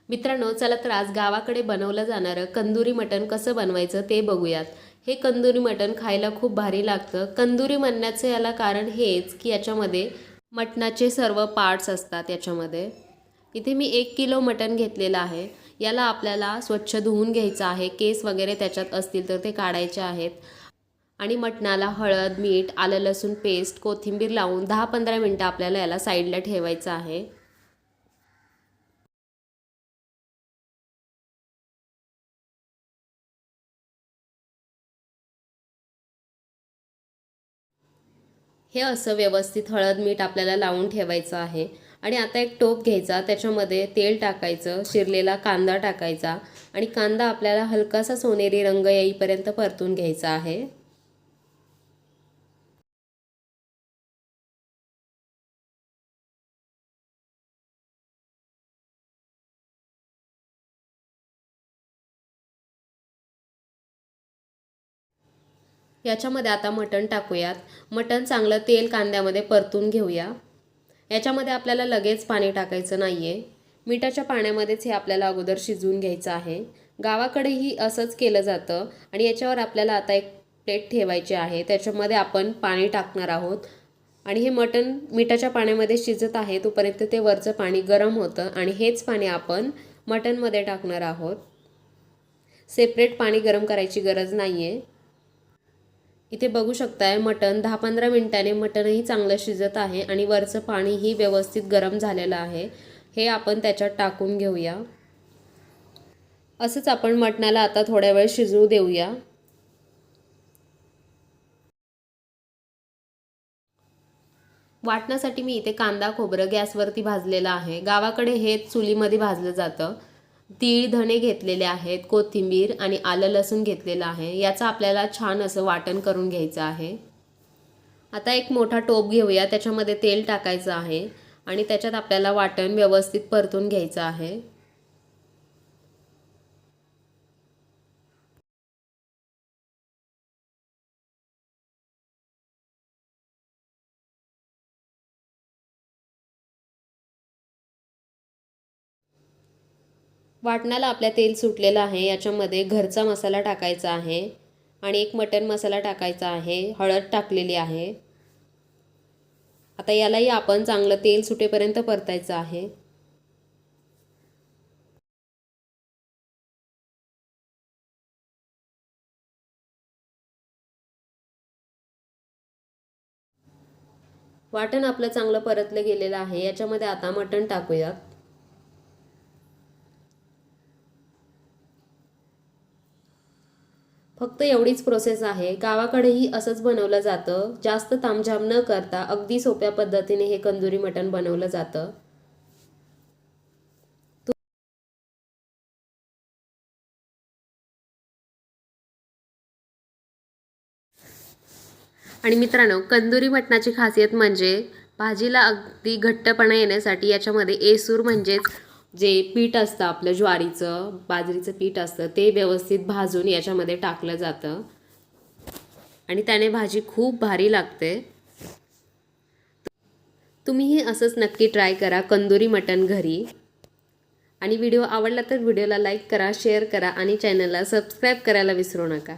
मित्रांनो, चला तर आज गावाकडे बनवलं जाणारं कंदुरी मटण कसं बनवायचं ते बघूयात। हे कंदुरी मटण खायला खूप भारी लागतं। कंदुरी म्हणण्याचं याला कारण हेच की याच्यामध्ये मटणाचे सर्व पार्ट्स असतात याच्यामध्ये। इथे मी 1 किलो मटण घेतलेलं आहे। याला आपल्याला स्वच्छ धुवून घ्यायचं आहे। केस वगैरे त्याच्यात असतील तर ते काढायचे आहेत। आणि मटणाला हळद, मीठ, आलं लसूण पेस्ट, कोथिंबीर लावून 10-15 मिनिटं आपल्याला याला साईडला ठेवायचं आहे। हे असं व्यवस्थित हळद मीठ आपल्याला लावून ठेवायचं आहे। आणि आता एक टोप घ्यायचा, त्याच्यामध्ये तेल टाकायचं, चिरलेला कांदा टाकायचा आणि कांदा आपल्याला हलकासा सोनेरी रंग येईपर्यंत परतून घ्यायचा आहे। याच्यामध्ये आता मटण टाकूयात। मटण चांगलं तेल कांद्यामध्ये परतून घेऊया। याच्यामध्ये आपल्याला लगेच पाणी टाकायचं नाहीये। मिठाच्या पाण्यामध्येच हे आपल्याला अगोदर शिजवून घ्यायचं आहे। गावाकडेही असंच केलं जातं। आणि याच्यावर आपल्याला आता एक प्लेट ठेवायची आहे, त्याच्यामध्ये आपण पाणी टाकणार आहोत। आणि हे मटण मिठाच्या पाण्यामध्ये शिजत आहे तोपर्यंत ते वरचं पाणी गरम होतं आणि हेच पाणी आपण मटणमध्ये टाकणार आहोत। सेपरेट पाणी गरम करायची गरज नाहीये। इथे बघू शकताय मटण 10-15 मिनिटांनी मटणही चांगलं शिजत आहे आणि वरचं पाणीही व्यवस्थित गरम झालेलं आहे। हे आपण त्याच्यात टाकून घेऊया। असंच आपण मटणाला आता थोड्या वेळ शिजू देऊया। वाटण्यासाठी मी इथे कांदा खोबरं गॅसवरती भाजलेलं आहे। गावाकडे हे चुलीमध्ये भाजलं जातं। तीळ धणे घेतलेले आहेत, कोथिंबीर आणि आलं लसूण घेतलेलं आहे। याचं आपल्याला छान असं वाटण करून घ्यायचं आहे। आता एक मोठा टोप घेऊया, त्याच्यामध्ये तेल टाकायचं आहे आणि त्याच्यात आपल्याला वाटण व्यवस्थित परतून घ्यायचं आहे। वाटणाला आपल्या तेल सुटलेलं आहे। याच्यामध्ये घरचा मसाला टाकायचा आहे आणि एक मटण मसाला टाकायचा आहे, हळद टाकलेली आहे। आता यालाही आपण चांगलं तेल सुटेपर्यंत परतायचं आहे। वाटण आपलं चांगलं परतलं गेलेलं आहे। याच्यामध्ये आता मटण टाकूयात। फक्त एवढीच प्रोसेस आहे। गावाकडेही असंच बनवलं जातं। जास्त तामझाम न करता अगदी सोप्या पद्धतीने हे कंदुरी मटण बनवलं जातं। आणि मित्रांनो, कंदुरी मटणाची खासियत म्हणजे भाजीला अगदी घट्टपणा येण्यासाठी याच्यामध्ये एसूर म्हणजेच जे पीठ असतं आपलं ज्वारीचं बाजरीचं पीठ असतं ते व्यवस्थित भाजून याच्यामध्ये टाकलं जातं आणि त्याने भाजी खूप भारी लागते। तुम्हीही असंच नक्की ट्राय करा कंदुरी मटण घरी। आणि व्हिडिओ आवडला तर व्हिडिओला लाईक करा, शेअर करा आणि चॅनलला सबस्क्राईब करायला विसरू नका।